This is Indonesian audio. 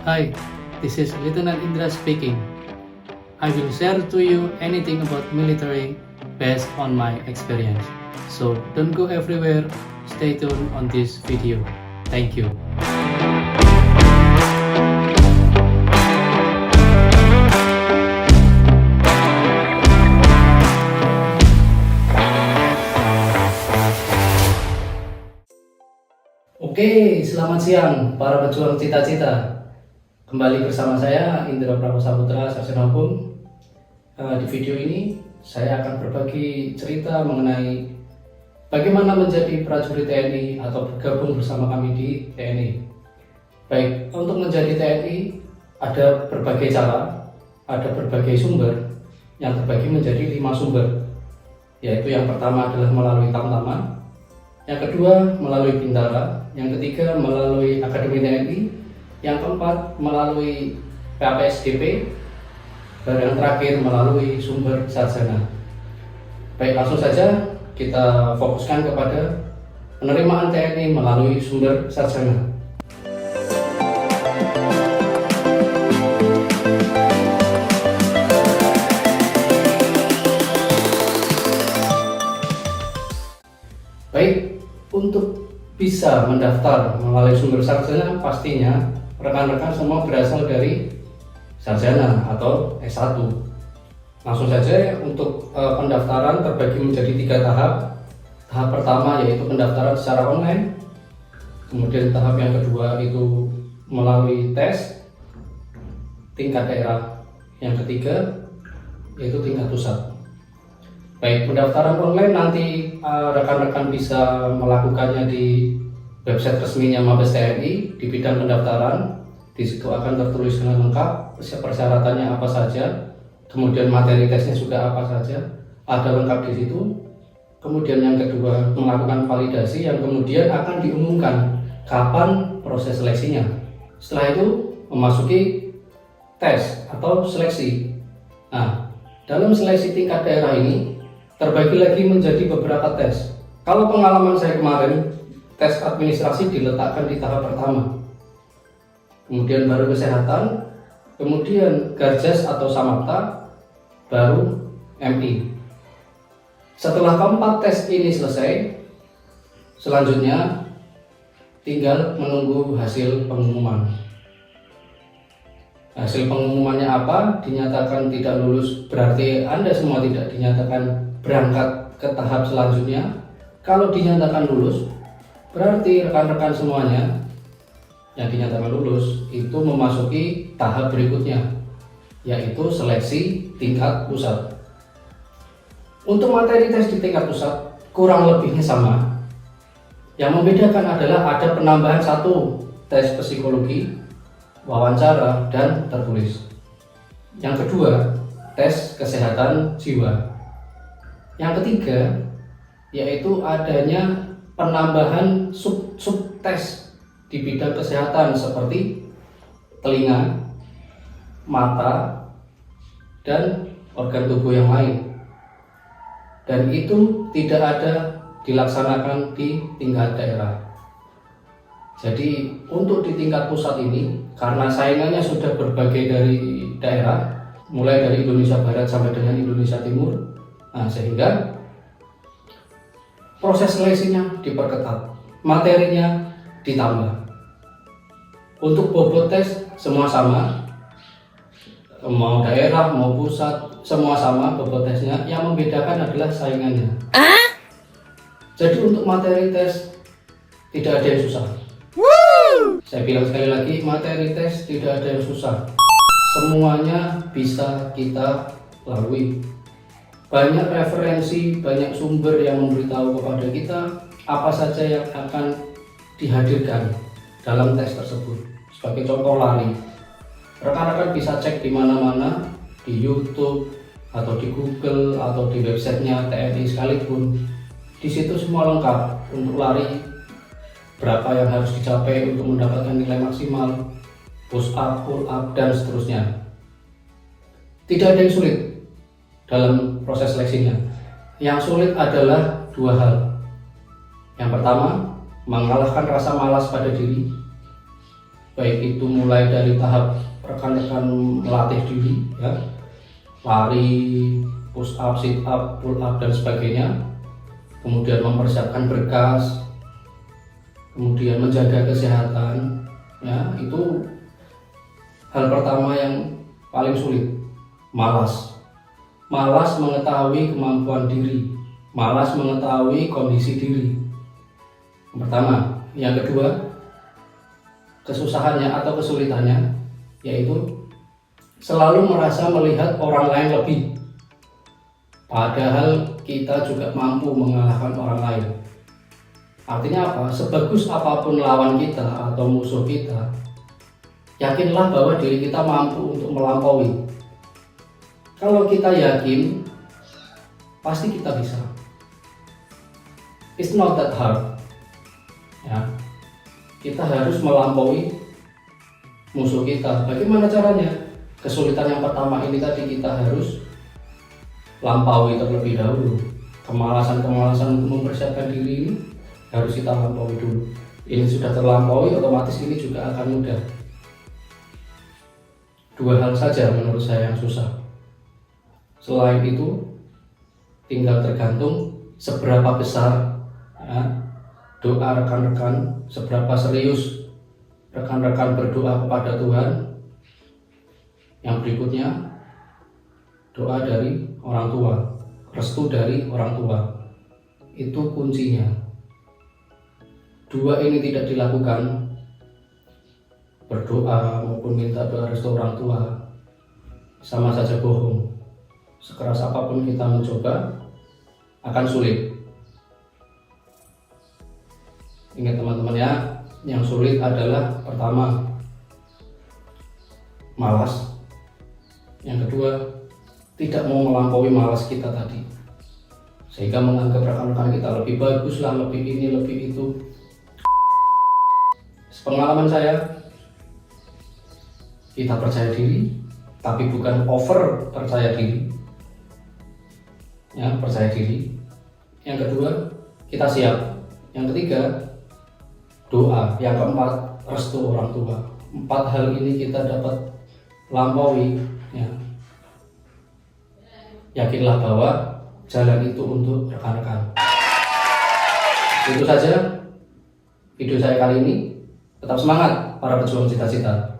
Hi, this is Lieutenant Indra speaking. I will share to you anything about military based on my experience. So don't go everywhere, stay tuned on this video. Thank you. Oke, selamat siang para pejuang cita-cita. Kembali bersama saya Indra Prabosaputra, sarjana hukum. Di video ini saya akan berbagi cerita mengenai bagaimana menjadi prajurit TNI atau bergabung bersama kami di TNI. Baik, untuk menjadi TNI ada berbagai cara, ada berbagai sumber yang terbagi menjadi 5 sumber. Yaitu yang pertama adalah melalui Tamtama, yang kedua melalui Bintara, yang ketiga melalui Akademi TNI, yang keempat melalui PAPSDP, dan yang terakhir melalui sumber sarjana. Baik, langsung saja kita fokuskan kepada penerimaan TNI melalui sumber sarjana. Baik, untuk bisa mendaftar melalui sumber sarjana pastinya rekan-rekan semua berasal dari sarjana atau S1. Langsung saja untuk pendaftaran terbagi menjadi 3 tahap. Tahap pertama yaitu pendaftaran secara online. Kemudian tahap yang kedua itu melalui tes tingkat daerah. Yang ketiga yaitu tingkat pusat. Baik, pendaftaran online nanti rekan-rekan bisa melakukannya di website resminya Mabes TNI di bidang pendaftaran. Di situ akan tertulis dengan lengkap persyaratannya apa saja, kemudian materi tesnya juga apa saja, ada lengkap di situ. Kemudian yang kedua melakukan validasi yang kemudian akan diumumkan kapan proses seleksinya. Setelah itu memasuki tes atau seleksi. Nah, dalam seleksi tingkat daerah ini terbagi lagi menjadi beberapa tes. Kalau pengalaman saya kemarin, tes administrasi diletakkan di tahap pertama, kemudian baru kesehatan, kemudian Garjas atau Samapta, baru MI. Setelah keempat tes ini selesai, selanjutnya tinggal menunggu hasil pengumuman. Hasil pengumumannya apa? Dinyatakan tidak lulus, berarti Anda semua tidak dinyatakan berangkat ke tahap selanjutnya. Kalau dinyatakan lulus, berarti rekan-rekan semuanya yang dinyatakan lulus itu memasuki tahap berikutnya, yaitu seleksi tingkat pusat. Untuk materi tes di tingkat pusat kurang lebihnya sama. Yang membedakan adalah ada penambahan 1 tes psikologi, wawancara, dan tertulis. Yang kedua, tes kesehatan jiwa. Yang ketiga, yaitu adanya penambahan sub-tes di bidang kesehatan seperti telinga, mata, dan organ tubuh yang lain. Dan itu tidak ada dilaksanakan di tingkat daerah. Jadi untuk di tingkat pusat ini, karena saingannya sudah berbagai dari daerah, mulai dari Indonesia Barat sampai dengan Indonesia Timur, nah sehingga proses seleksinya diperketat, materinya ditambah. Untuk bobot tes semua sama, mau daerah mau pusat semua sama bobot tesnya. Yang membedakan adalah saingannya. Jadi untuk materi tes tidak ada yang susah. Saya bilang sekali lagi, materi tes tidak ada yang susah. Semuanya bisa kita lalui. Banyak referensi, banyak sumber yang memberitahu kepada kita apa saja yang akan dihadirkan dalam tes tersebut. Sebagai contoh lari, rekan-rekan bisa cek di mana-mana, di YouTube atau di Google atau di websitenya TNI sekalipun. Di situ semua lengkap untuk lari, berapa yang harus dicapai untuk mendapatkan nilai maksimal, push up, pull up, dan seterusnya. Tidak ada yang sulit dalam proses seleksinya. Yang sulit adalah 2 hal. Yang pertama, mengalahkan rasa malas pada diri. baik itu mulai dari tahap rekan-rekan melatih diri ya, lari, push up, sit up, pull up dan sebagainya, kemudian mempersiapkan berkas, kemudian menjaga kesehatan ya, itu hal pertama yang paling sulit. Malas mengetahui kemampuan diri, malas mengetahui kondisi diri. Yang pertama. Yang kedua, kesusahannya atau kesulitannya yaitu selalu merasa melihat orang lain lebih, padahal kita juga mampu mengalahkan orang lain. Artinya apa? Sebagus apapun lawan kita atau musuh kita, yakinlah bahwa diri kita mampu untuk melampaui. Kalau kita yakin, pasti kita bisa. It's not that hard. Ya, kita harus melampaui musuh kita. Bagaimana caranya? Kesulitan yang pertama ini tadi kita harus lampaui terlebih dahulu. Kemalasan untuk mempersiapkan diri ini harus kita lampaui dulu. Ini sudah terlampaui, otomatis ini juga akan mudah. Dua hal saja menurut saya yang susah. Selain itu, tinggal tergantung seberapa besar ya, doa rekan-rekan, seberapa serius rekan-rekan berdoa kepada Tuhan. Yang berikutnya, doa dari orang tua, restu dari orang tua. Itu kuncinya. Dua ini tidak dilakukan, berdoa maupun minta doa restu orang tua, sama saja bohong. Sekeras apapun kita mencoba, akan sulit. Ingat teman-teman ya, yang sulit adalah pertama, malas. Yang kedua, tidak mau melampaui malas kita tadi, sehingga menganggap rekan-rekan kita lebih bagus lah, lebih ini, lebih itu. Pengalaman saya, kita percaya diri, tapi bukan over percaya diri. Ya, percaya diri. Yang kedua, kita siap. Yang ketiga, doa. Yang keempat, restu orang tua. 4 hal ini kita dapat lampaui ya. Yakinlah bahwa jalan itu untuk rekan-rekan. Itu saja video saya kali ini. Tetap semangat para pejuang cita-cita.